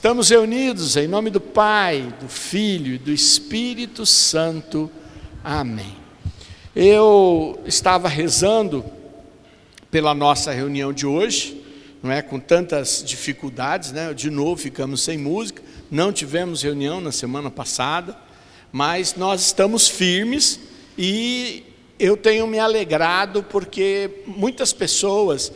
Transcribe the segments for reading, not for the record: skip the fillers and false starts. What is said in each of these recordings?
Estamos reunidos em nome do Pai, do Filho e do Espírito Santo. Amém. Eu estava rezando pela nossa reunião de hoje, não é? Com tantas dificuldades, né? De novo ficamos sem música, não tivemos reunião na semana passada, mas nós estamos firmes e eu tenho me alegrado porque muitas pessoas,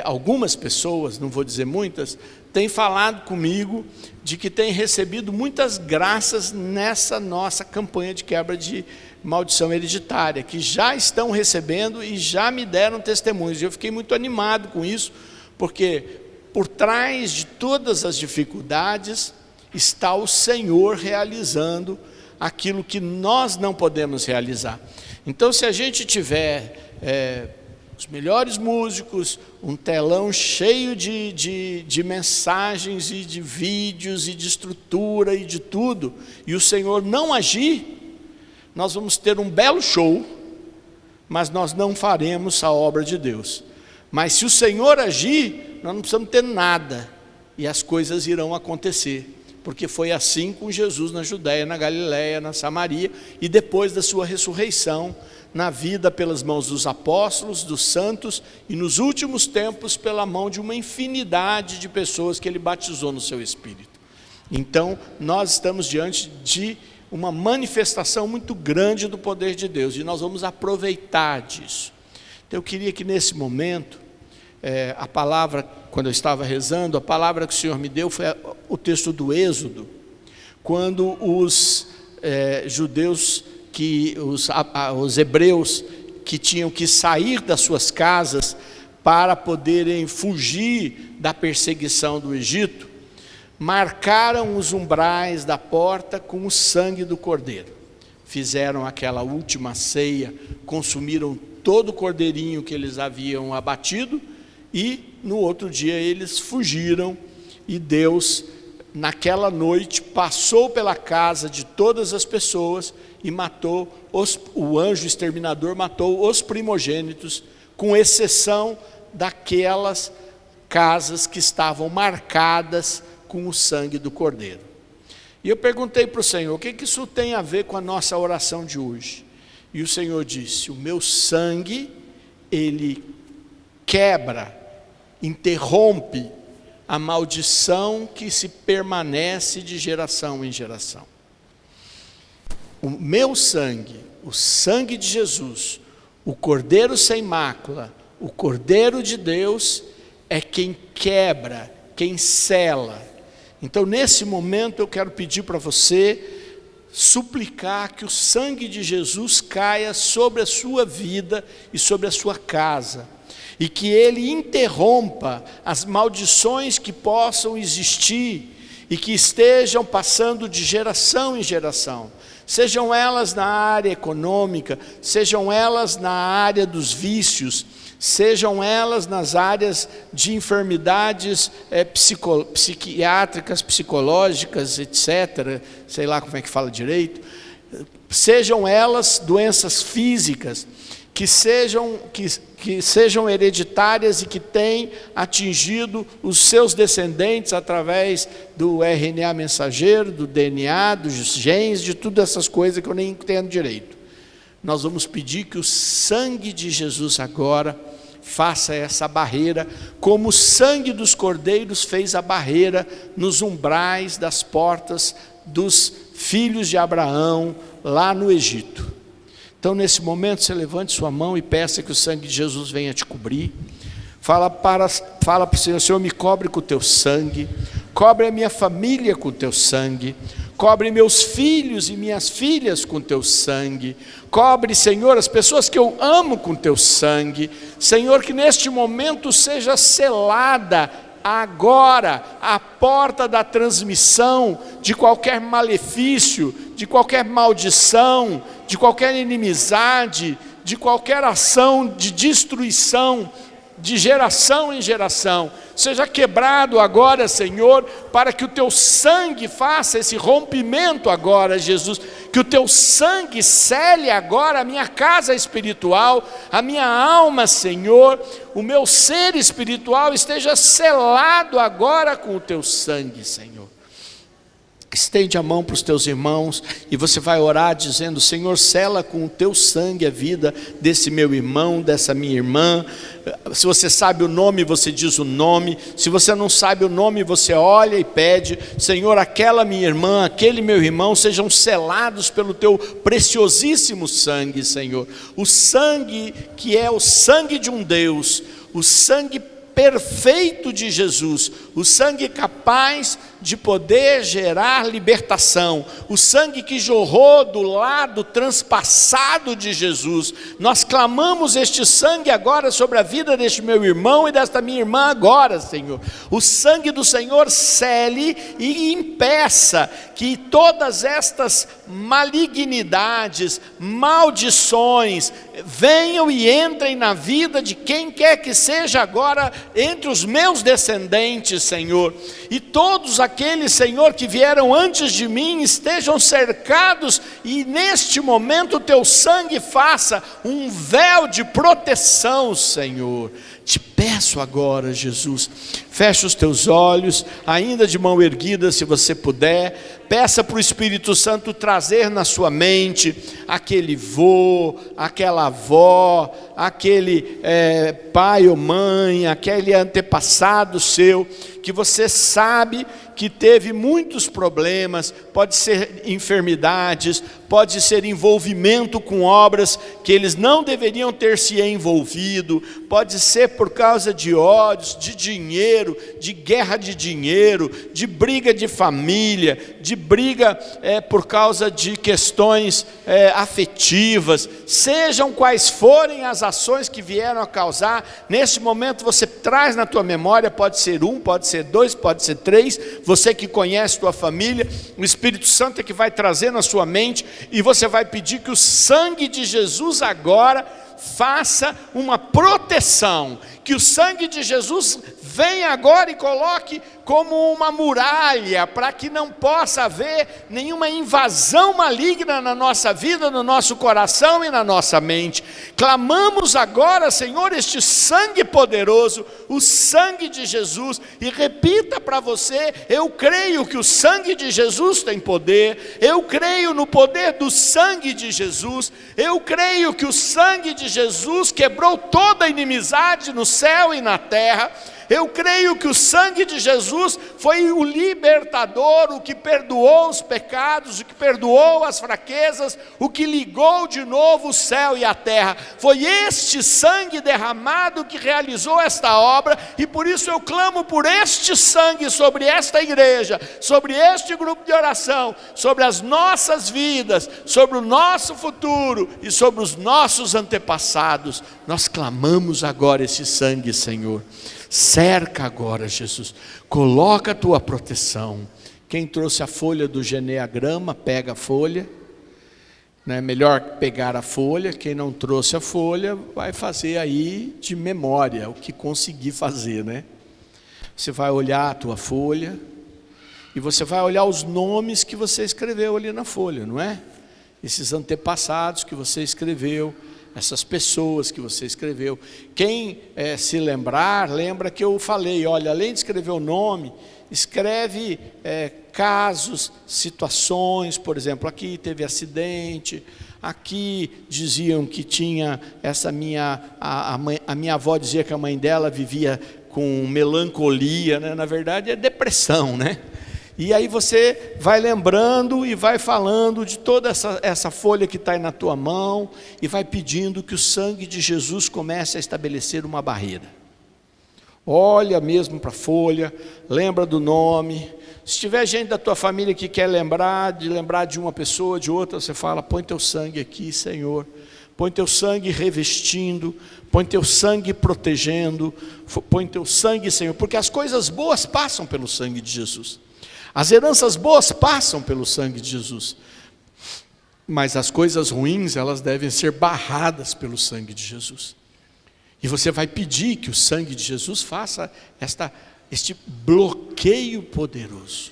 algumas pessoas, não vou dizer muitas, têm falado comigo de que têm recebido muitas graças nessa nossa campanha de quebra de maldição hereditária, que já estão recebendo e já me deram testemunhos. Eu fiquei muito animado com isso, porque por trás de todas as dificuldades está o Senhor realizando aquilo que nós não podemos realizar. Então, se a gente tiver os melhores músicos, um telão cheio de mensagens e de vídeos e de estrutura e de tudo, e o Senhor não agir, nós vamos ter um belo show, mas nós não faremos a obra de Deus. Mas se o Senhor agir, nós não precisamos ter nada, e as coisas irão acontecer, porque foi assim com Jesus na Judéia, na Galiléia, na Samaria, e depois da sua ressurreição, na vida pelas mãos dos apóstolos, dos santos, e nos últimos tempos pela mão de uma infinidade de pessoas que Ele batizou no seu Espírito. Então, nós estamos diante de uma manifestação muito grande do poder de Deus, e nós vamos aproveitar disso. Então, eu queria que nesse momento, a palavra, quando eu estava rezando, a palavra que o Senhor me deu foi o texto do Êxodo, quando os judeus, os hebreus que tinham que sair das suas casas para poderem fugir da perseguição do Egito, marcaram os umbrais da porta com o sangue do cordeiro. Fizeram aquela última ceia, consumiram todo o cordeirinho que eles haviam abatido, e no outro dia eles fugiram, e Deus, naquela noite, passou pela casa de todas as pessoas e matou o anjo exterminador matou os primogênitos, com exceção daquelas casas que estavam marcadas com o sangue do cordeiro. E eu perguntei para o Senhor, o que isso tem a ver com a nossa oração de hoje? E o Senhor disse, o meu sangue, ele quebra, interrompe a maldição que se permanece de geração em geração. O meu sangue, o sangue de Jesus, o Cordeiro sem mácula, o Cordeiro de Deus, é quem quebra, quem sela. Então, nesse momento, eu quero pedir para você, suplicar que o sangue de Jesus caia sobre a sua vida e sobre a sua casa, e que Ele interrompa as maldições que possam existir e que estejam passando de geração em geração, sejam elas na área econômica, sejam elas na área dos vícios, sejam elas nas áreas de enfermidades psiquiátricas, psicológicas, etc., sei lá como é que fala direito, sejam elas doenças físicas, que sejam hereditárias e que têm atingido os seus descendentes através do RNA mensageiro, do DNA, dos genes, de todas essas coisas que eu nem entendo direito. Nós vamos pedir que o sangue de Jesus agora faça essa barreira, como o sangue dos cordeiros fez a barreira nos umbrais das portas dos filhos de Abraão lá no Egito. Então, nesse momento, você levante sua mão e peça que o sangue de Jesus venha te cobrir. Fala para o Senhor, Senhor, me cobre com o teu sangue, cobre a minha família com o teu sangue, cobre meus filhos e minhas filhas com o teu sangue, cobre, Senhor, as pessoas que eu amo com o teu sangue. Senhor, que neste momento seja selada agora a porta da transmissão de qualquer malefício, de qualquer maldição, de qualquer inimizade, de qualquer ação de destruição, de geração em geração. Seja quebrado agora, Senhor, para que o teu sangue faça esse rompimento agora, Jesus, que o teu sangue cele agora a minha casa espiritual, a minha alma, Senhor, o meu ser espiritual esteja selado agora com o teu sangue, Senhor. Estende a mão para os teus irmãos e você vai orar dizendo: Senhor, sela com o teu sangue a vida desse meu irmão, dessa minha irmã. Se você sabe o nome, você diz o nome. Se você não sabe o nome, você olha e pede: Senhor, aquela minha irmã, aquele meu irmão, sejam selados pelo teu preciosíssimo sangue, Senhor. O sangue que é o sangue de um Deus, o sangue perfeito de Jesus, o sangue capaz de poder gerar libertação, o sangue que jorrou do lado transpassado de Jesus. Nós clamamos este sangue agora sobre a vida deste meu irmão e desta minha irmã agora, Senhor. O sangue do Senhor cele e impeça que todas estas malignidades, maldições, venham e entrem na vida de quem quer que seja agora entre os meus descendentes, Senhor. E todos aqueles, Senhor, que vieram antes de mim, estejam cercados, e neste momento o teu sangue faça um véu de proteção, Senhor. Te peço agora, Jesus, feche os teus olhos, ainda de mão erguida, se você puder. Peça para o Espírito Santo trazer na sua mente aquele vô, aquela avó, aquele pai ou mãe, aquele antepassado seu, que você sabe que teve muitos problemas, pode ser enfermidades, pode ser envolvimento com obras que eles não deveriam ter se envolvido, pode ser por causa de ódios, de dinheiro, de guerra de dinheiro, de briga de família, de briga por causa de questões afetivas, sejam quais forem as ações que vieram a causar, nesse momento você traz na tua memória, pode ser 1, pode ser 2, pode ser 3, você que conhece tua família, o Espírito Santo é que vai trazer na sua mente, e você vai pedir que o sangue de Jesus agora faça uma proteção, que o sangue de Jesus venha agora e coloque como uma muralha, para que não possa haver nenhuma invasão maligna na nossa vida, no nosso coração e na nossa mente. Clamamos agora, Senhor, este sangue poderoso, o sangue de Jesus, e repita para você: eu creio que o sangue de Jesus tem poder, eu creio no poder do sangue de Jesus, eu creio que o sangue de Jesus quebrou toda a inimizade no céu e na terra. Eu creio que o sangue de Jesus foi o libertador, o que perdoou os pecados, o que perdoou as fraquezas, o que ligou de novo o céu e a terra. Foi este sangue derramado que realizou esta obra, e por isso eu clamo por este sangue sobre esta igreja, sobre este grupo de oração, sobre as nossas vidas, sobre o nosso futuro e sobre os nossos antepassados. Nós clamamos agora esse sangue, Senhor. Cerca agora, Jesus, coloca a tua proteção. Quem trouxe a folha do geneagrama, pega a folha, é melhor pegar a folha. Quem não trouxe a folha, vai fazer aí de memória o que conseguir fazer, né? Você vai olhar a tua folha, e você vai olhar os nomes que você escreveu ali na folha, não é? Esses antepassados que você escreveu, essas pessoas que você escreveu. Quem se lembrar, lembra que eu falei, olha, além de escrever o nome, escreve casos, situações. Por exemplo, aqui teve acidente, aqui diziam que tinha essa a minha avó dizia que a mãe dela vivia com melancolia, né? Na verdade é depressão, né? E aí você vai lembrando e vai falando de toda essa folha que está aí na tua mão, e vai pedindo que o sangue de Jesus comece a estabelecer uma barreira. Olha mesmo para a folha, lembra do nome. Se tiver gente da tua família que quer lembrar de uma pessoa, de outra, você fala: põe teu sangue aqui, Senhor. Põe teu sangue revestindo, põe teu sangue protegendo, põe teu sangue, Senhor, porque as coisas boas passam pelo sangue de Jesus. As heranças boas passam pelo sangue de Jesus, mas as coisas ruins, elas devem ser barradas pelo sangue de Jesus. E você vai pedir que o sangue de Jesus faça este bloqueio poderoso.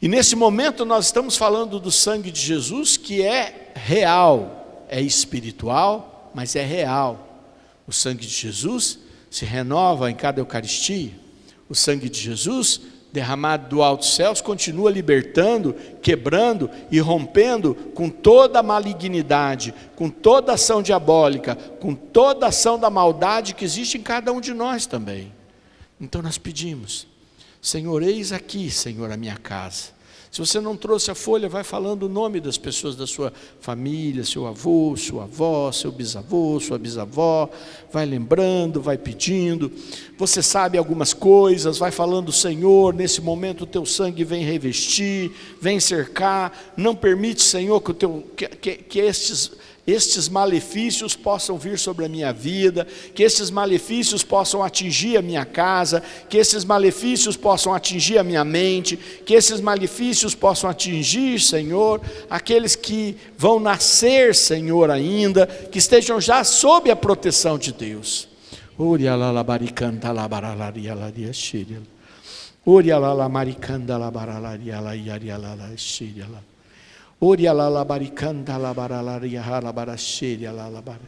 E nesse momento nós estamos falando do sangue de Jesus, que é real, é espiritual, mas é real. O sangue de Jesus se renova em cada Eucaristia. O sangue de Jesus derramado do alto céus, continua libertando, quebrando e rompendo com toda a malignidade, com toda a ação diabólica, com toda a ação da maldade que existe em cada um de nós também. Então nós pedimos: Senhor, eis aqui, Senhor, a minha casa. Se você não trouxe a folha, vai falando o nome das pessoas da sua família, seu avô, sua avó, seu bisavô, sua bisavó, vai lembrando, vai pedindo. Você sabe algumas coisas, vai falando: Senhor, nesse momento o teu sangue vem revestir, vem cercar. Não permite, Senhor, que estes malefícios possam vir sobre a minha vida, que estes malefícios possam atingir a minha casa, que esses malefícios possam atingir a minha mente, que esses malefícios possam atingir, Senhor, aqueles que vão nascer, Senhor, ainda, que estejam já sob a proteção de Deus. Oria la la baricanda la baralaria la barasheria la la bar.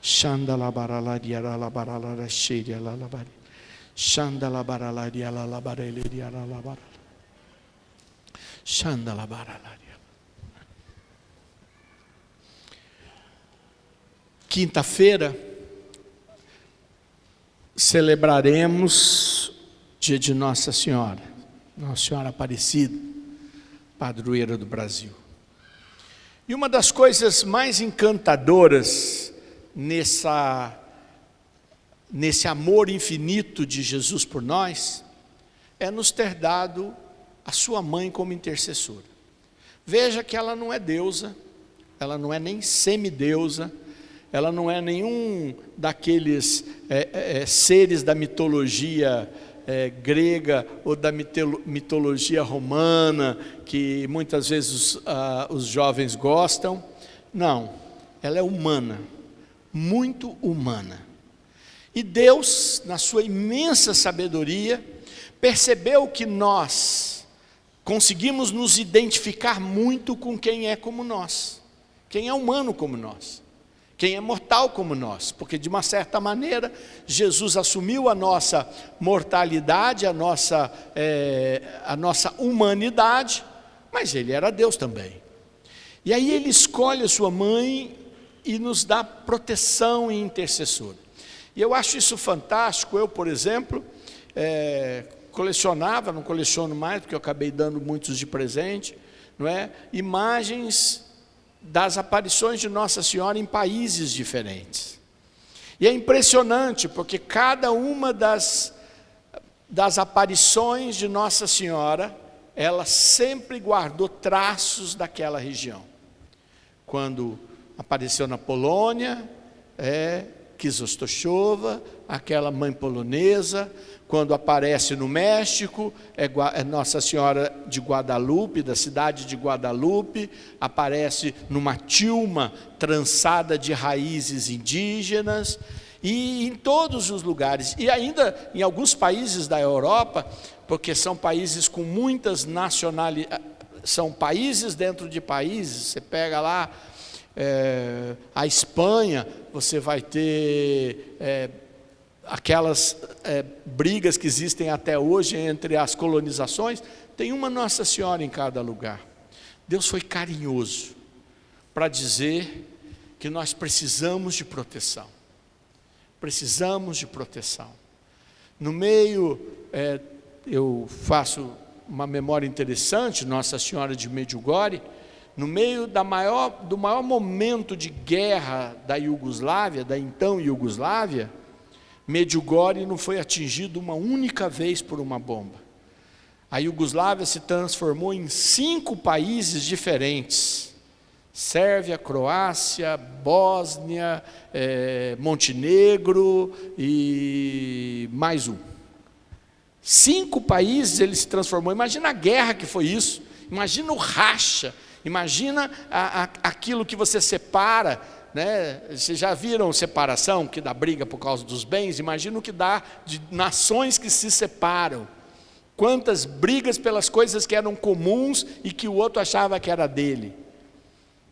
Shanda la baralaria la baralaria sheria la la bar. Shanda la baralaria la bareleria la bar. Shanda la baralaria. Quinta-feira celebraremos dia de Nossa Senhora Aparecida, padroeira do Brasil. E uma das coisas mais encantadoras nesse amor infinito de Jesus por nós, é nos ter dado a sua mãe como intercessora. Veja que ela não é deusa, ela não é nem semideusa, ela não é nenhum daqueles seres da mitologia grega ou da mitologia romana, que muitas vezes os jovens gostam. Não, ela é humana, muito humana. E Deus, na sua imensa sabedoria, percebeu que nós conseguimos nos identificar muito com quem é como nós, quem é humano como nós, quem é mortal como nós, porque de uma certa maneira Jesus assumiu a nossa mortalidade, a nossa humanidade, mas Ele era Deus também. E aí Ele escolhe a sua mãe e nos dá proteção e intercessora. E eu acho isso fantástico. Eu, por exemplo, colecionava, não coleciono mais, porque eu acabei dando muitos de presente, não é? Imagens das aparições de Nossa Senhora em países diferentes. E é impressionante, porque cada uma das aparições de Nossa Senhora, ela sempre guardou traços daquela região. Quando apareceu na Polônia, Kizostoszowa, aquela mãe polonesa. Quando aparece no México, é Nossa Senhora de Guadalupe, da cidade de Guadalupe. Aparece numa tilma trançada de raízes indígenas. E em todos os lugares, e ainda em alguns países da Europa, porque são países com muitas nacionalidades, são países dentro de países. Você pega lá a Espanha, você vai ter aquelas brigas que existem até hoje entre as colonizações. Tem uma Nossa Senhora em cada lugar. Deus foi carinhoso para dizer que nós precisamos de proteção. Precisamos de proteção. No meio, eu faço uma memória interessante, Nossa Senhora de Medjugorje, no meio do maior momento de guerra da Iugoslávia, da então Iugoslávia, Medjugorje não foi atingido uma única vez por uma bomba. A Iugoslávia se transformou em 5 países diferentes: Sérvia, Croácia, Bósnia, Montenegro e mais um. 5 países ele se transformou. Imagina a guerra que foi isso, imagina o racha, imagina aquilo que você separa, né? Vocês já viram separação, que dá briga por causa dos bens? Imagina o que dá de nações que se separam. Quantas brigas pelas coisas que eram comuns e que o outro achava que era dele.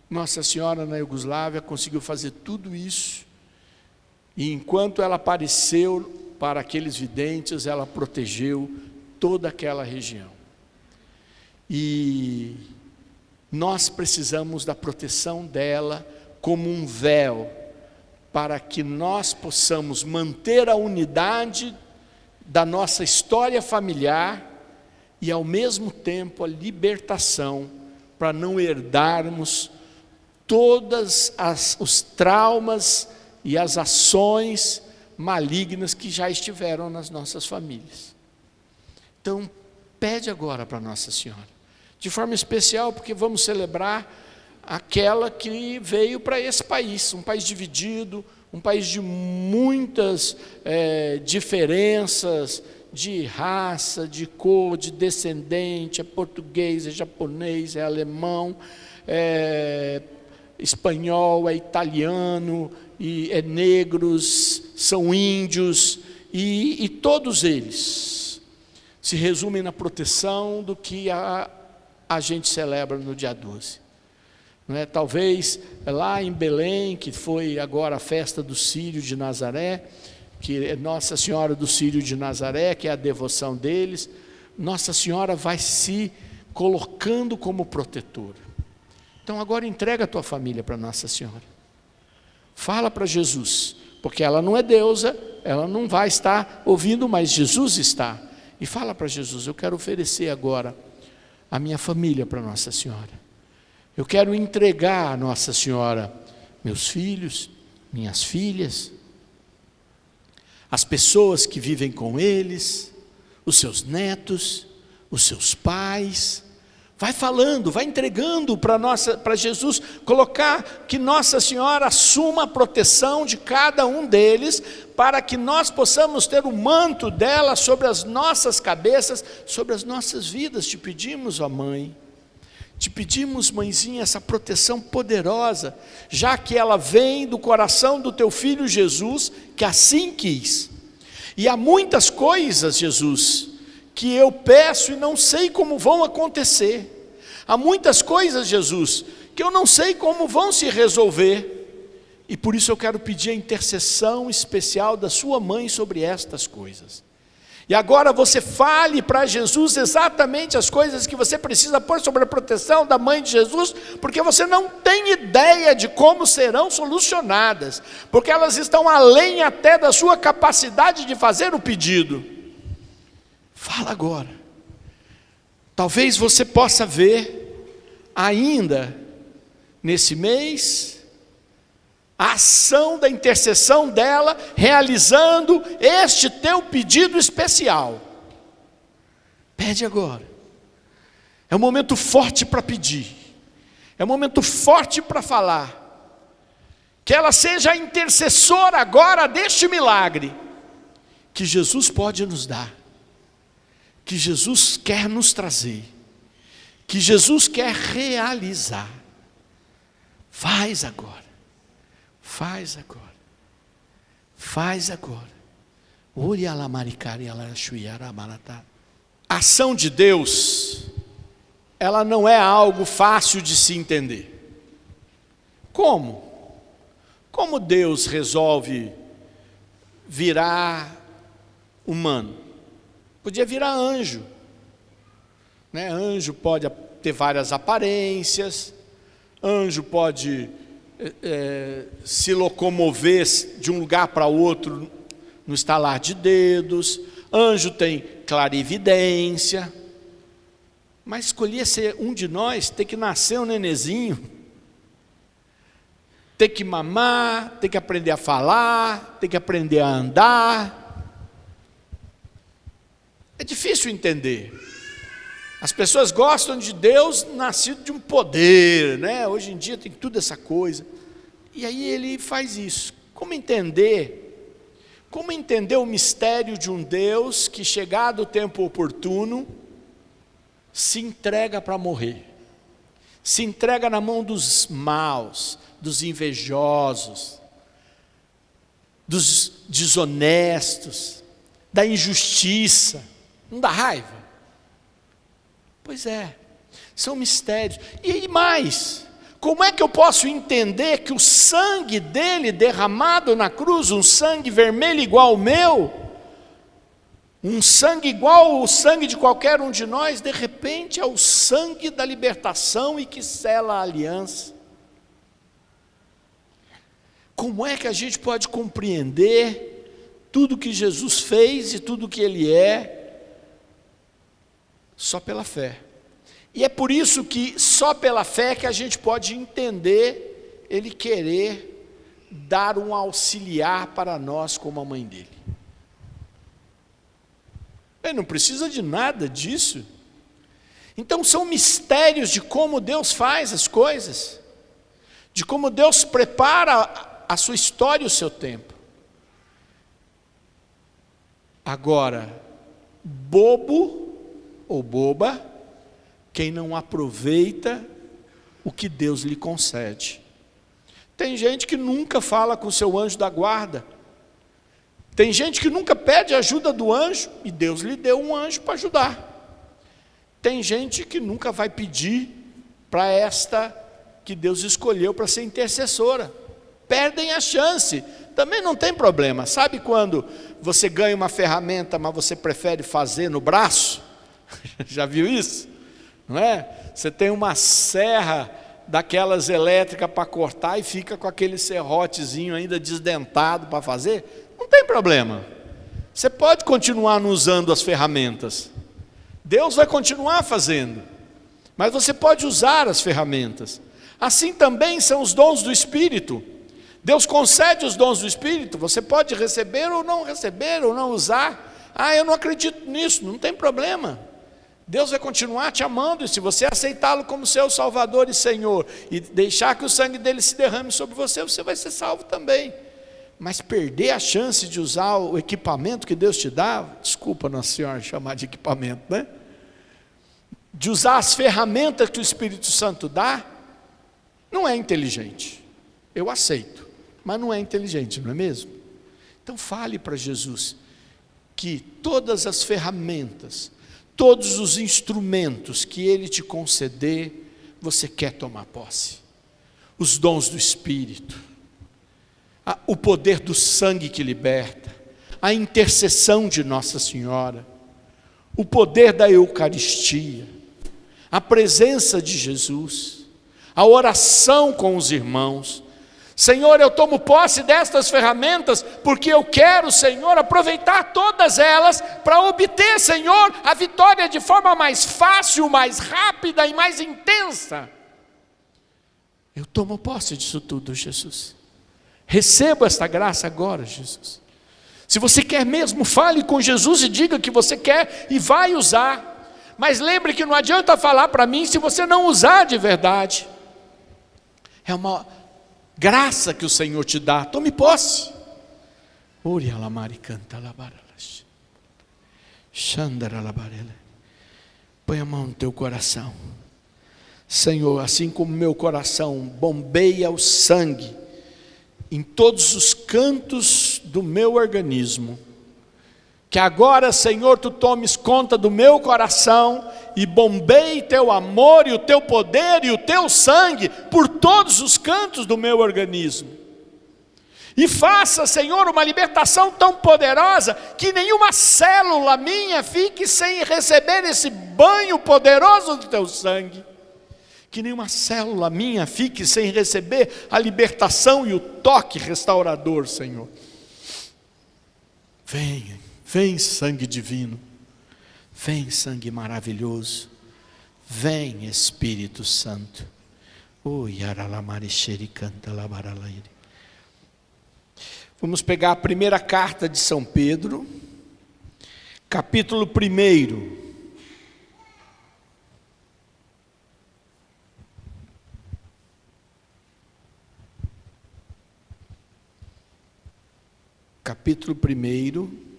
Nossa Senhora na Iugoslávia conseguiu fazer tudo isso, e enquanto ela apareceu para aqueles videntes, ela protegeu toda aquela região. E nós precisamos da proteção dela como um véu, para que nós possamos manter a unidade da nossa história familiar e ao mesmo tempo a libertação, para não herdarmos todos os traumas e as ações malignas que já estiveram nas nossas famílias. Então, pede agora para Nossa Senhora, de forma especial, porque vamos celebrar aquela que veio para esse país, um país dividido, um país de muitas diferenças, de raça, de cor, de descendente, é português, é japonês, é alemão, é espanhol, é italiano, e é negros, são índios, e todos eles se resumem na proteção do que a gente celebra no dia 12. Não é? Talvez lá em Belém, que foi agora a festa do Círio de Nazaré, que é Nossa Senhora do Círio de Nazaré, que é a devoção deles, Nossa Senhora vai se colocando como protetora. Então agora entrega a tua família para Nossa Senhora. Fala para Jesus, porque ela não é deusa, ela não vai estar ouvindo, mas Jesus está. E fala para Jesus: eu quero oferecer agora a minha família para Nossa Senhora. Eu quero entregar a Nossa Senhora meus filhos, minhas filhas, as pessoas que vivem com eles, os seus netos, os seus pais. Vai falando, vai entregando para Jesus, colocar que Nossa Senhora assuma a proteção de cada um deles, para que nós possamos ter o manto dela sobre as nossas cabeças, sobre as nossas vidas. Te pedimos, ó Mãe, te pedimos, Mãezinha, essa proteção poderosa, já que ela vem do coração do teu Filho Jesus, que assim quis. E há muitas coisas, Jesus, que eu peço e não sei como vão acontecer. Há muitas coisas, Jesus, que eu não sei como vão se resolver. E por isso eu quero pedir a intercessão especial da sua mãe sobre estas coisas. E agora você fale para Jesus exatamente as coisas que você precisa pôr sobre a proteção da mãe de Jesus, porque você não tem ideia de como serão solucionadas, porque elas estão além até da sua capacidade de fazer o pedido. Fala agora. Talvez você possa ver ainda nesse mês a ação da intercessão dela, realizando este teu pedido especial. Pede agora. É um momento forte para pedir. É um momento forte para falar. Que ela seja a intercessora agora deste milagre, que Jesus pode nos dar, que Jesus quer nos trazer, que Jesus quer realizar. Faz agora. Faz agora. Faz agora. A ação de Deus, ela não é algo fácil de se entender. Como? Como Deus resolve virar humano? Podia virar anjo, né? Anjo pode ter várias aparências, anjo pode se locomover de um lugar para outro no estalar de dedos, anjo tem clarividência, mas escolher ser um de nós, ter que nascer um nenezinho, ter que mamar, ter que aprender a falar, ter que aprender a andar. É difícil entender. As pessoas gostam de Deus nascido de um poder, né? Hoje em dia tem tudo essa coisa. E aí ele faz isso. Como entender o mistério de um Deus que, chegado o tempo oportuno, se entrega para morrer, se entrega na mão dos maus, dos invejosos, dos desonestos, da injustiça? Não dá raiva? Pois é, são mistérios. E mais, como é que eu posso entender que o sangue dele derramado na cruz, um sangue vermelho igual ao meu, Um sangue igual ao sangue de qualquer um de nós, de repente é o sangue da libertação e que sela a aliança. Como é que a gente pode compreender tudo que Jesus fez e tudo que Ele é? Só pela fé. E é por isso que só pela fé que a gente pode entender Ele querer dar um auxiliar para nós como a mãe dele. Ele não precisa de nada disso. Então são mistérios de como Deus faz as coisas, de como Deus prepara a sua história e o seu tempo. Agora, bobo ou boba, quem não aproveita o que Deus lhe concede. Tem gente que nunca fala com o seu anjo da guarda. Tem gente que nunca pede ajuda do anjo e Deus lhe deu um anjo para ajudar. Tem gente que nunca vai pedir para esta que Deus escolheu para ser intercessora. Perdem a chance. Também não tem problema. Sabe quando você ganha uma ferramenta, mas você prefere fazer no braço? Já viu isso? Não é? Você tem uma serra daquelas elétricas para cortar e fica com aquele serrotezinho ainda desdentado para fazer? Não tem problema. Você pode continuar não usando as ferramentas. Deus vai continuar fazendo. Mas você pode usar as ferramentas. Assim também são os dons do Espírito. Deus concede os dons do Espírito. Você pode receber ou não usar. Ah, eu não acredito nisso. Não tem problema. Deus vai continuar te amando. E se você aceitá-lo como seu Salvador e Senhor e deixar que o sangue dele se derrame sobre você, você vai ser salvo também. Mas perder a chance de usar o equipamento que Deus te dá, desculpa Nossa Senhora chamar de equipamento, né? De usar as ferramentas que o Espírito Santo dá, não é inteligente. Eu aceito, mas não é inteligente, não é mesmo? Então fale para Jesus que todas as ferramentas, todos os instrumentos que Ele te conceder, você quer tomar posse. Os dons do Espírito, o poder do sangue que liberta, a intercessão de Nossa Senhora, o poder da Eucaristia, a presença de Jesus, a oração com os irmãos. Senhor, eu tomo posse destas ferramentas, porque eu quero, Senhor, aproveitar todas elas para obter, Senhor, a vitória de forma mais fácil, mais rápida e mais intensa. Eu tomo posse disso tudo, Jesus. Receba esta graça agora, Jesus. Se você quer mesmo, fale com Jesus e diga que você quer e vai usar. Mas lembre que não adianta falar para mim se você não usar de verdade. É uma graça que o Senhor te dá. Tome posse. Põe a mão no teu coração. Senhor, assim como meu coração bombeia o sangue em todos os cantos do meu organismo, que agora, Senhor, Tu tomes conta do meu coração e bombeie Teu amor e o Teu poder e o Teu sangue por todos os cantos do meu organismo. E faça, Senhor, uma libertação tão poderosa que nenhuma célula minha fique sem receber esse banho poderoso do Teu sangue. Que nenhuma célula minha fique sem receber a libertação e o toque restaurador, Senhor. Vem sangue divino, vem sangue maravilhoso, vem Espírito Santo. Vamos pegar a primeira carta de São Pedro, capítulo 1. Capítulo 1,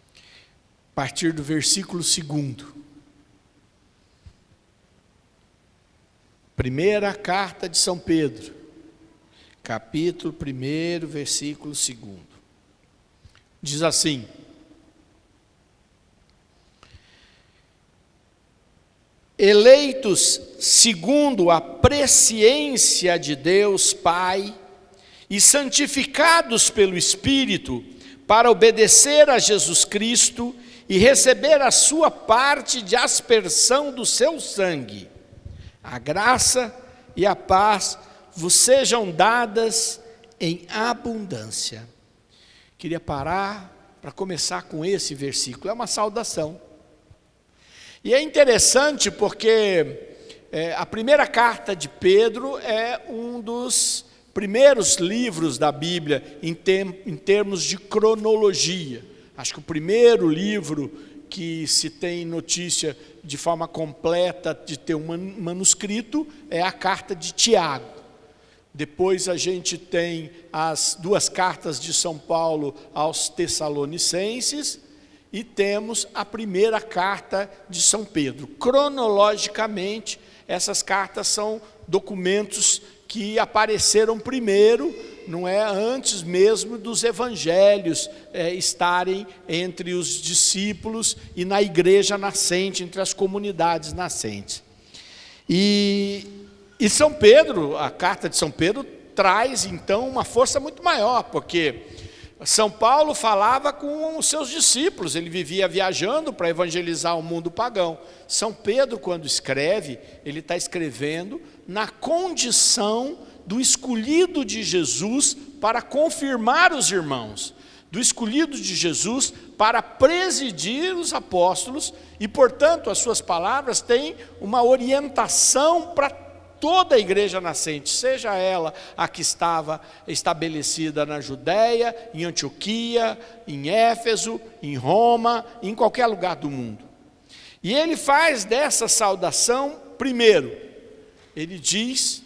a partir do versículo 2. Primeira carta de São Pedro, capítulo 1, versículo 2. Diz assim: eleitos segundo a presciência de Deus Pai, e santificados pelo Espírito, para obedecer a Jesus Cristo e receber a sua parte de aspersão do seu sangue. A graça e a paz vos sejam dadas em abundância. Queria parar para começar com esse versículo, é uma saudação. E é interessante porque a primeira carta de Pedro é um dos primeiros livros da Bíblia em termos de cronologia. Acho que o primeiro livro que se tem notícia de forma completa de ter um manuscrito é a carta de Tiago. Depois a gente tem as duas cartas de São Paulo aos Tessalonicenses e temos a primeira carta de São Pedro. Cronologicamente, essas cartas são documentos que apareceram primeiro, não é, antes mesmo dos evangelhos estarem entre os discípulos e na igreja nascente, entre as comunidades nascentes. E São Pedro, a carta de São Pedro, traz então uma força muito maior, porque São Paulo falava com os seus discípulos, ele vivia viajando para evangelizar o mundo pagão. São Pedro, quando escreve, ele está escrevendo na condição do escolhido de Jesus para confirmar os irmãos, do escolhido de Jesus para presidir os apóstolos, e portanto as suas palavras têm uma orientação para toda a igreja nascente, seja ela a que estava estabelecida na Judéia, em Antioquia, em Éfeso, em Roma, em qualquer lugar do mundo. E ele faz dessa saudação, primeiro, ele diz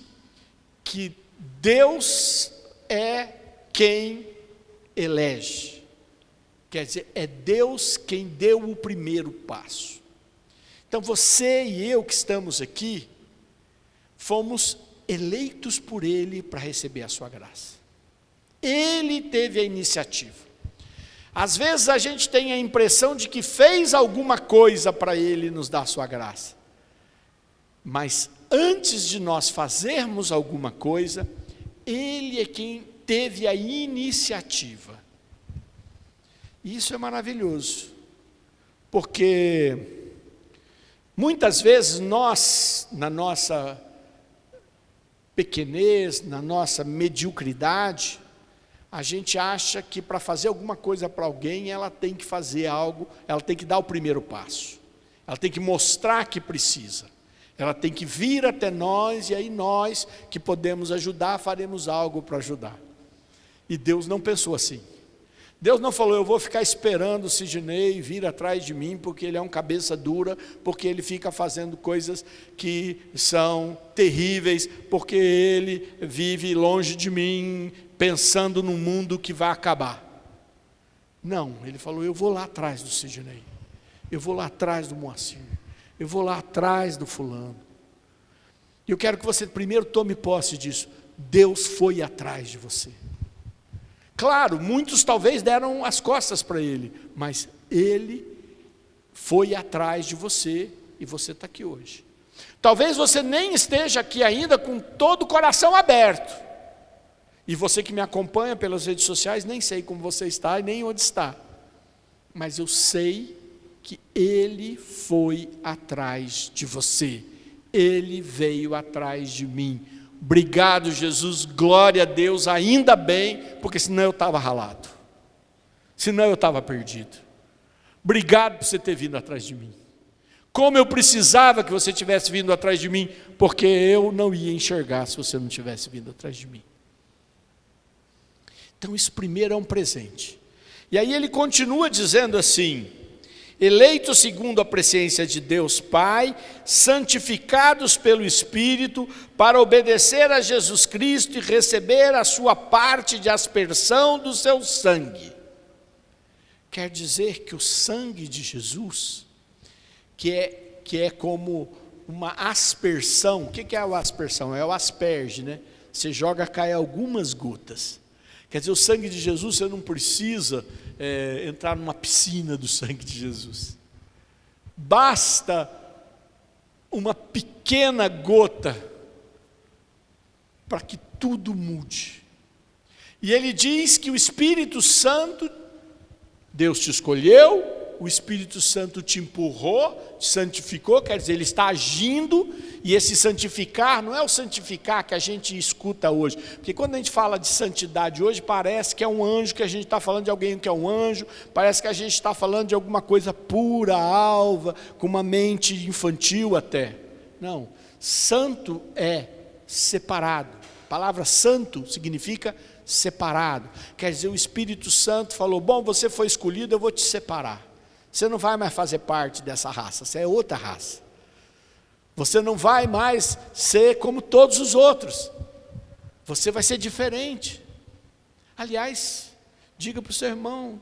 que Deus é quem elege. Quer dizer, é Deus quem deu o primeiro passo. Então você e eu que estamos aqui, fomos eleitos por Ele para receber a sua graça. Ele teve a iniciativa. Às vezes a gente tem a impressão de que fez alguma coisa para Ele nos dar a sua graça. Mas antes de nós fazermos alguma coisa, Ele é quem teve a iniciativa. E isso é maravilhoso, porque muitas vezes nós, na nossa pequenez, na nossa mediocridade, a gente acha que para fazer alguma coisa para alguém, ela tem que fazer algo, ela tem que dar o primeiro passo, ela tem que mostrar que precisa, ela tem que vir até nós, e aí nós que podemos ajudar, faremos algo para ajudar. E Deus não pensou assim. Deus não falou, eu vou ficar esperando o Sidney vir atrás de mim, porque ele é um cabeça dura, porque ele fica fazendo coisas que são terríveis, porque ele vive longe de mim, pensando num mundo que vai acabar. Não, ele falou, eu vou lá atrás do Sidney, eu vou lá atrás do Moacir, eu vou lá atrás do fulano. E eu quero que você primeiro tome posse disso. Deus foi atrás de você. Claro, muitos talvez deram as costas para Ele, mas Ele foi atrás de você e você está aqui hoje. Talvez você nem esteja aqui ainda com todo o coração aberto. E você que me acompanha pelas redes sociais, nem sei como você está e nem onde está. Mas eu sei que Ele foi atrás de você. Ele veio atrás de mim. Obrigado, Jesus, glória a Deus, ainda bem, porque senão eu estava ralado, senão eu estava perdido. Obrigado por você ter vindo atrás de mim. Como eu precisava que você tivesse vindo atrás de mim, porque eu não ia enxergar se você não tivesse vindo atrás de mim. Então isso primeiro é um presente. E aí ele continua dizendo assim, eleitos segundo a presciência de Deus Pai, santificados pelo Espírito, para obedecer a Jesus Cristo e receber a sua parte de aspersão do seu sangue. Quer dizer que o sangue de Jesus, que é como uma aspersão, o que é a aspersão? É o asperge, né? Você joga, cai algumas gotas. Quer dizer, o sangue de Jesus, você não precisa entrar numa piscina do sangue de Jesus. Basta uma pequena gota para que tudo mude. E ele diz que o Espírito Santo Deus te escolheu, o Espírito Santo te empurrou, te santificou, quer dizer, Ele está agindo, e esse santificar não é o santificar que a gente escuta hoje, porque quando a gente fala de santidade hoje, parece que é um anjo, que a gente está falando de alguém que é um anjo, parece que a gente está falando de alguma coisa pura, alva, com uma mente infantil até. Não, santo é separado. A palavra santo significa separado, quer dizer, o Espírito Santo falou, bom, você foi escolhido, eu vou te separar. Você não vai mais fazer parte dessa raça, você é outra raça. Você não vai mais ser como todos os outros. Você vai ser diferente. Aliás, diga para o seu irmão,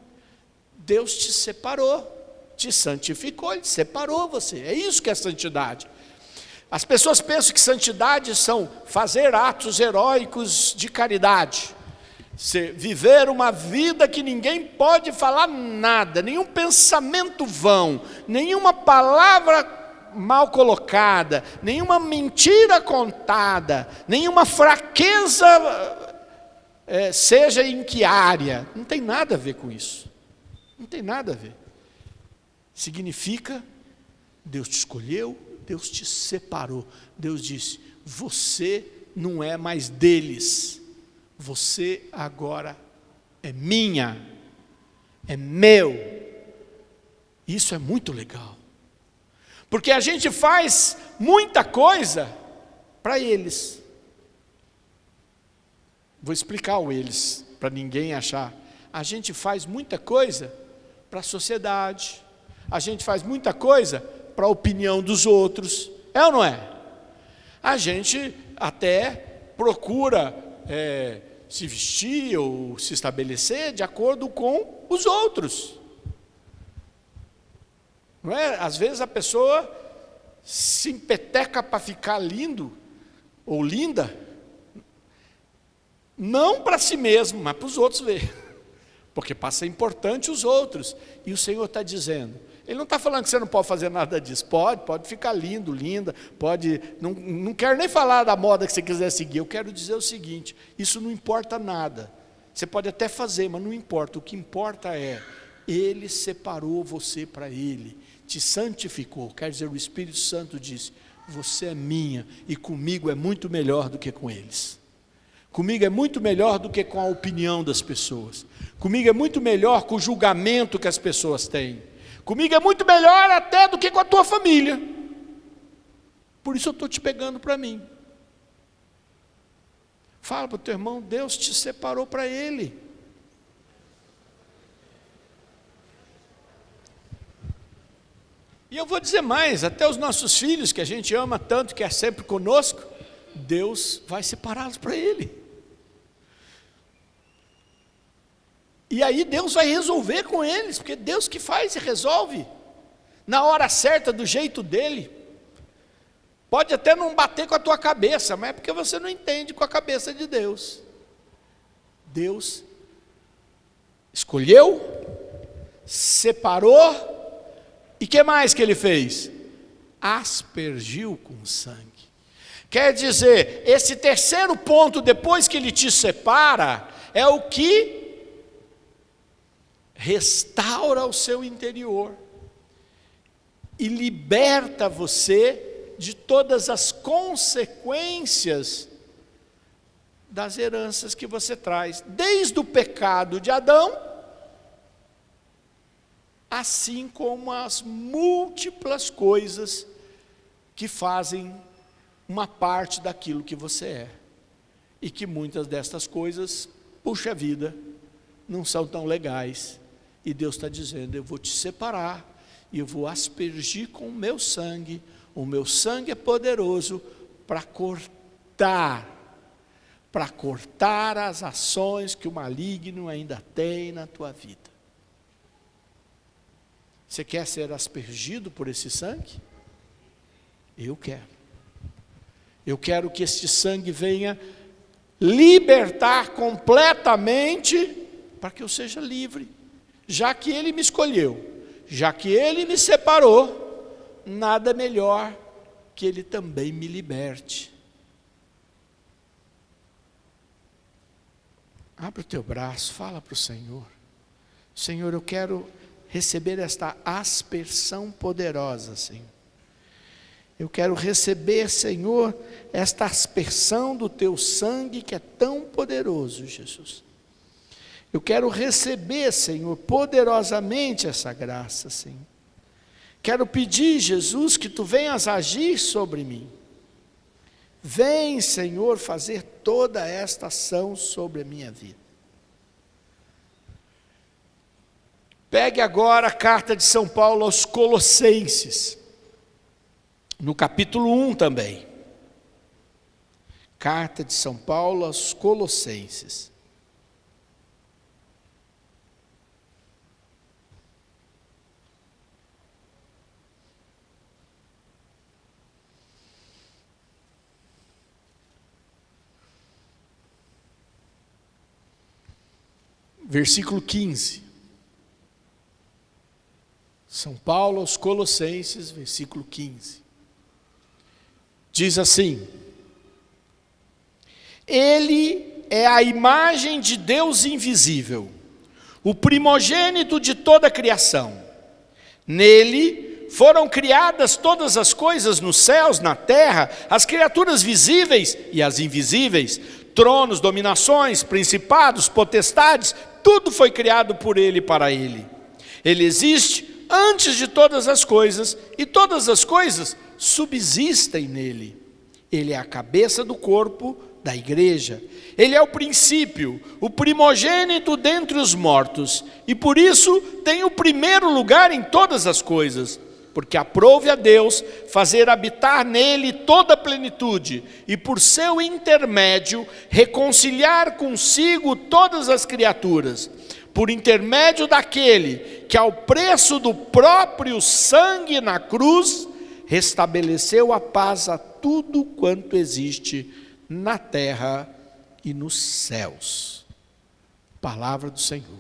Deus te separou, te santificou, Ele separou você. É isso que é santidade. As pessoas pensam que santidade são fazer atos heróicos de caridade. Viver uma vida que ninguém pode falar nada, nenhum pensamento vão, nenhuma palavra mal colocada, nenhuma mentira contada, nenhuma fraqueza, seja em que área. Não tem nada a ver com isso. Não tem nada a ver. Significa, Deus te escolheu, Deus te separou. Deus disse, você não é mais deles. Você agora é minha, é meu. Isso é muito legal. Porque a gente faz muita coisa para eles. Vou explicar o eles, para ninguém achar. A gente faz muita coisa para a sociedade. A gente faz muita coisa para a opinião dos outros. É ou não é? A gente até procura se vestir ou se estabelecer de acordo com os outros. Não é? Às vezes a pessoa se empeteca para ficar lindo ou linda, não para si mesmo, mas para os outros ver, porque passa a ser importante os outros, e o Senhor está dizendo, Ele não está falando que você não pode fazer nada disso, pode ficar lindo, linda, pode, não quero nem falar da moda que você quiser seguir, eu quero dizer o seguinte, isso não importa nada, você pode até fazer, mas não importa, o que importa é, Ele separou você para Ele, te santificou, quer dizer, o Espírito Santo disse, você é minha, e comigo é muito melhor do que com eles, comigo é muito melhor do que com a opinião das pessoas, comigo é muito melhor com o julgamento que as pessoas têm, comigo é muito melhor até do que com a tua família, por isso eu estou te pegando para mim. Fala para o teu irmão, Deus te separou para Ele. E eu vou dizer mais, até os nossos filhos, que a gente ama tanto, que é sempre conosco, Deus vai separá-los para Ele. E aí Deus vai resolver com eles, porque Deus que faz e resolve, na hora certa, do jeito dEle. Pode até não bater com a tua cabeça, mas é porque você não entende com a cabeça de Deus. Deus escolheu, separou, e o que mais que Ele fez? Aspergiu com sangue. Quer dizer, esse terceiro ponto, depois que Ele te separa, é o que restaura o seu interior e liberta você de todas as consequências das heranças que você traz, desde o pecado de Adão, assim como as múltiplas coisas que fazem uma parte daquilo que você é, e que muitas destas coisas, puxa vida, não são tão legais, e Deus está dizendo, eu vou te separar, e eu vou aspergir com o meu sangue é poderoso para cortar as ações que o maligno ainda tem na tua vida. Você quer ser aspergido por esse sangue? Eu quero. Eu quero que este sangue venha libertar completamente, para que eu seja livre. Já que Ele me escolheu, já que Ele me separou, nada melhor que Ele também me liberte. Abre o teu braço, fala para o Senhor. Senhor, eu quero receber esta aspersão poderosa, Senhor. Eu quero receber, Senhor, esta aspersão do teu sangue que é tão poderoso, Jesus. Eu quero receber, Senhor, poderosamente essa graça, Senhor. Quero pedir, Jesus, que tu venhas agir sobre mim. Vem, Senhor, fazer toda esta ação sobre a minha vida. Pegue agora a carta de São Paulo aos Colossenses, no capítulo 1 também. Carta de São Paulo aos Colossenses. Versículo 15. São Paulo aos Colossenses, versículo 15. Diz assim: Ele é a imagem de Deus invisível, o primogênito de toda a criação. Nele foram criadas todas as coisas nos céus, na terra, as criaturas visíveis e as invisíveis, tronos, dominações, principados, potestades, tudo foi criado por Ele e para Ele. Ele existe antes de todas as coisas, e todas as coisas subsistem nele. Ele é a cabeça do corpo da igreja. Ele é o princípio, o primogênito dentre os mortos, e por isso tem o primeiro lugar em todas as coisas, porque aprouve a Deus fazer habitar nele toda a plenitude, e por seu intermédio reconciliar consigo todas as criaturas, por intermédio daquele que ao preço do próprio sangue na cruz, restabeleceu a paz a tudo quanto existe na terra e nos céus. Palavra do Senhor.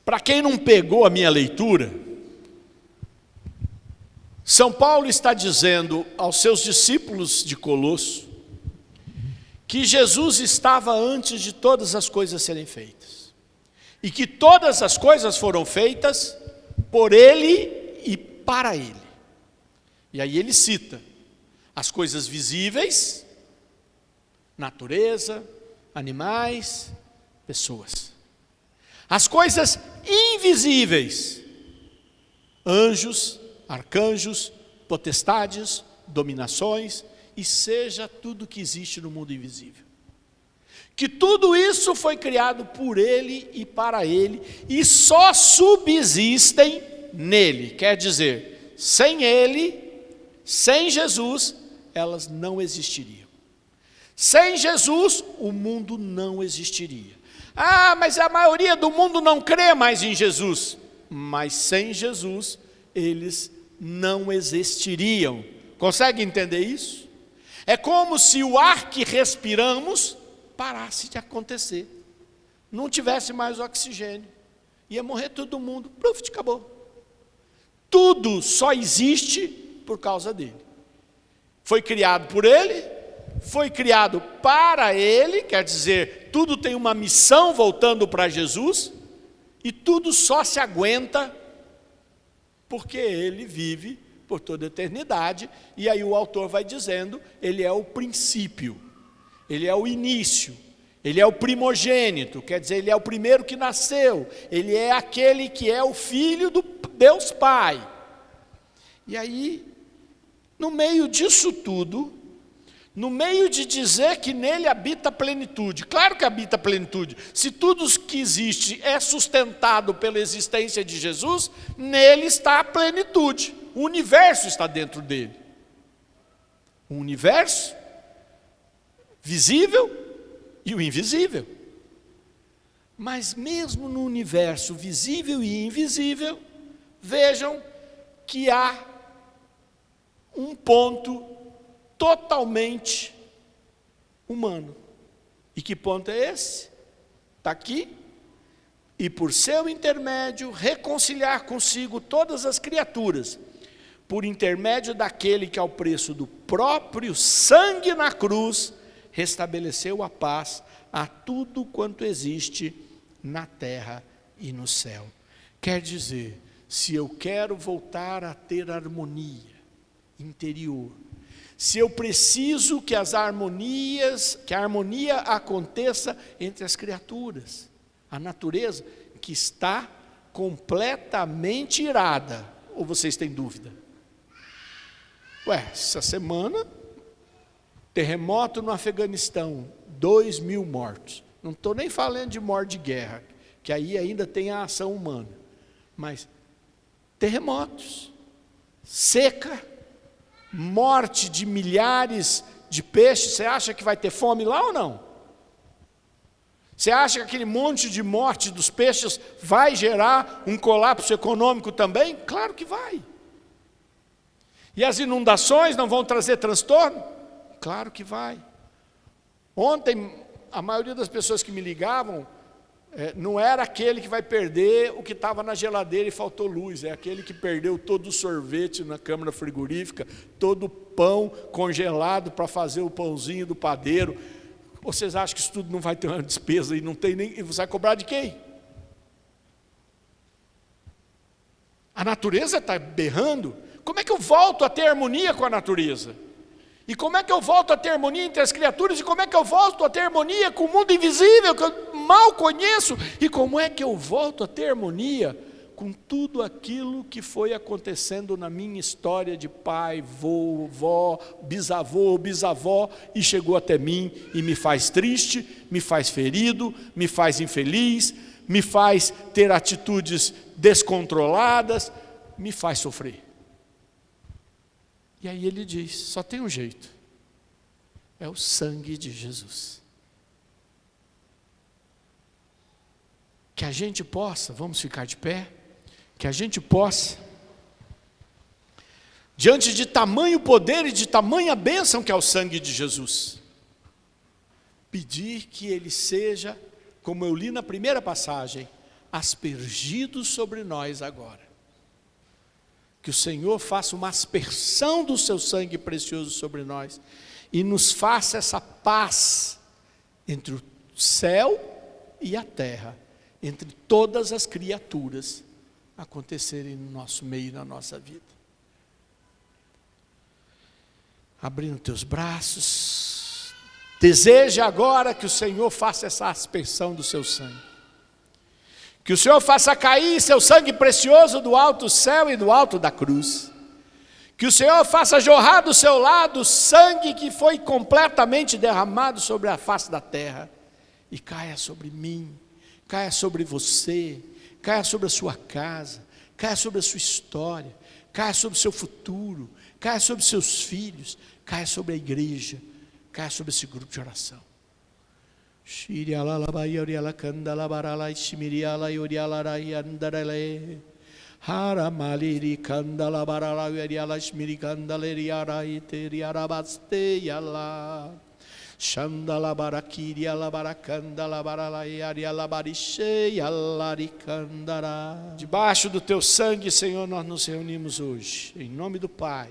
Para quem não pegou a minha leitura, São Paulo está dizendo aos seus discípulos de Colosso que Jesus estava antes de todas as coisas serem feitas, e que todas as coisas foram feitas por Ele e para Ele. E aí ele cita as coisas visíveis, natureza, animais, pessoas. As coisas invisíveis, anjos, arcanjos, potestades, dominações, e seja tudo que existe no mundo invisível. Que tudo isso foi criado por Ele e para Ele, e só subsistem nele. Quer dizer, sem Ele, sem Jesus, elas não existiriam. Sem Jesus, o mundo não existiria. Ah, mas a maioria do mundo não crê mais em Jesus. Mas sem Jesus, eles não existiriam. Consegue entender isso? É como se o ar que respiramos parasse de acontecer. Não tivesse mais oxigênio. Ia morrer todo mundo. Pluf, acabou. Tudo só existe por causa dele. Foi criado por ele, foi criado para ele, quer dizer, tudo tem uma missão voltando para Jesus, e tudo só se aguenta porque ele vive por toda a eternidade. E aí o autor vai dizendo, ele é o princípio, ele é o início, ele é o primogênito, quer dizer, ele é o primeiro que nasceu, ele é aquele que é o filho do Deus Pai. E aí, no meio disso tudo, no meio de dizer que nele habita a plenitude, claro que habita a plenitude, se tudo que existe é sustentado pela existência de Jesus, nele está a plenitude, o universo está dentro dele. O universo visível e o invisível. Mas mesmo no universo visível e invisível, vejam que há um ponto totalmente humano. E que ponto é esse? Está aqui. E por seu intermédio reconciliar consigo todas as criaturas, por intermédio daquele que ao preço do próprio sangue na cruz, restabeleceu a paz a tudo quanto existe na terra e no céu. Quer dizer, se eu quero voltar a ter harmonia interior, se eu preciso que a harmonia aconteça entre as criaturas, a natureza que está completamente irada, ou vocês têm dúvida? Essa semana, terremoto no Afeganistão, 2.000 mortos. Não estou nem falando de morte de guerra, que aí ainda tem a ação humana. Mas terremotos, seca, morte de milhares de peixes. Você acha que vai ter fome lá ou não? Você acha que aquele monte de morte dos peixes vai gerar um colapso econômico também? Claro que vai. E as inundações não vão trazer transtorno? Claro que vai. Ontem, a maioria das pessoas que me ligavam, não era aquele que vai perder o que estava na geladeira e faltou luz, é aquele que perdeu todo o sorvete na câmara frigorífica, todo o pão congelado para fazer o pãozinho do padeiro. Vocês acham que isso tudo não vai ter uma despesa e não tem nem... E você vai cobrar de quem? A natureza está berrando. Como é que eu volto a ter harmonia com a natureza? E como é que eu volto a ter harmonia entre as criaturas? E como é que eu volto a ter harmonia com o mundo invisível, que eu mal conheço? E como é que eu volto a ter harmonia com tudo aquilo que foi acontecendo na minha história de pai, vó, bisavó, e chegou até mim e me faz triste, me faz ferido, me faz infeliz, me faz ter atitudes descontroladas, me faz sofrer. E aí ele diz, só tem um jeito, é o sangue de Jesus. Que a gente possa, vamos ficar de pé, que a gente possa, diante de tamanho poder e de tamanha bênção que é o sangue de Jesus, pedir que ele seja, como eu li na primeira passagem, aspergido sobre nós agora. Que o Senhor faça uma aspersão do seu sangue precioso sobre nós e nos faça essa paz entre o céu e a terra, entre todas as criaturas acontecerem no nosso meio, na nossa vida. Abrindo teus braços, deseja agora que o Senhor faça essa aspersão do seu sangue. Que o Senhor faça cair seu sangue precioso do alto céu e do alto da cruz. Que o Senhor faça jorrar do seu lado o sangue que foi completamente derramado sobre a face da terra. E caia sobre mim, caia sobre você, caia sobre a sua casa, caia sobre a sua história, caia sobre o seu futuro, caia sobre seus filhos, caia sobre a igreja, caia sobre esse grupo de oração. Shiriala bayoriala kandala barala ishmiriala yoriala rayandarele haramaliri kandala barala yoriala ishmiri kandaleri araiteri baste yala shandala barakiri ala barakandala barala yariala bariche yalari kandara. Debaixo do teu sangue, Senhor, nós nos reunimos hoje, em nome do Pai,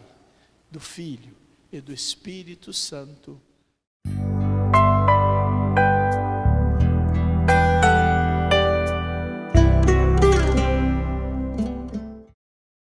do Filho e do Espírito Santo.